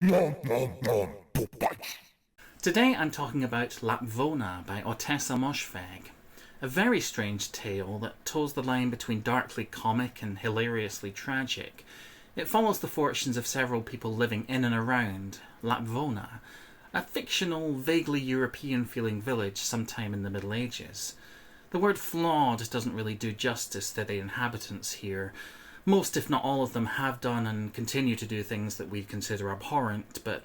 Today I'm talking about Lapvona by Ottessa Moshfegh, a very strange tale that toes the line between darkly comic and hilariously tragic. It follows the fortunes of several people living in and around Lapvona, a fictional, vaguely European-feeling village sometime in the Middle Ages. The word flawed doesn't really do justice to the inhabitants here. Most, if not all of them, have done and continue to do things that we consider abhorrent, but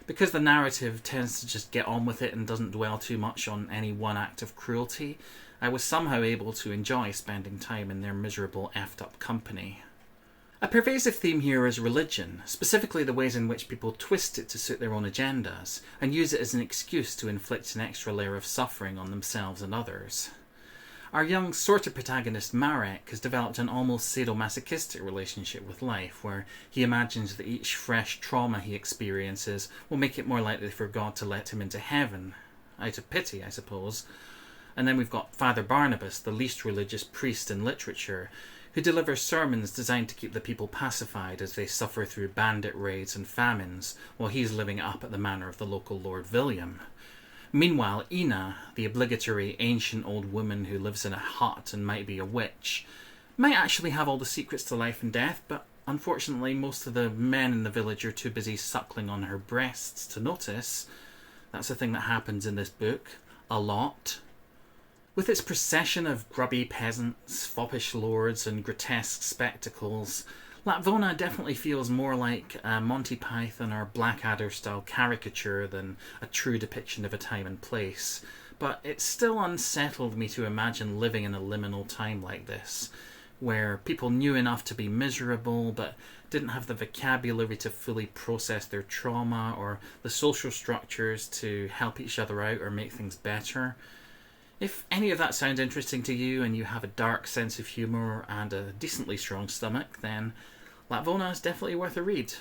because the narrative tends to just get on with it and doesn't dwell too much on any one act of cruelty, I was somehow able to enjoy spending time in their miserable, effed up company. A pervasive theme here is religion, specifically the ways in which people twist it to suit their own agendas, and use it as an excuse to inflict an extra layer of suffering on themselves and others. Our young sort of protagonist Marek has developed an almost sadomasochistic relationship with life, where he imagines that each fresh trauma he experiences will make it more likely for God to let him into heaven. Out of pity, I suppose. And then we've got Father Barnabas, the least religious priest in literature, who delivers sermons designed to keep the people pacified as they suffer through bandit raids and famines, while he's living it up at the manor of the local Lord William. Meanwhile, Ina, the obligatory ancient old woman who lives in a hut and might be a witch, might actually have all the secrets to life and death, but unfortunately most of the men in the village are too busy suckling on her breasts to notice. That's a thing that happens in this book. A lot. With its procession of grubby peasants, foppish lords, and grotesque spectacles, Lapvona definitely feels more like a Monty Python or Blackadder-style caricature than a true depiction of a time and place. But it still unsettled me to imagine living in a liminal time like this, where people knew enough to be miserable, but didn't have the vocabulary to fully process their trauma or the social structures to help each other out or make things better. If any of that sounds interesting to you and you have a dark sense of humour and a decently strong stomach, then Lapvona is definitely worth a read.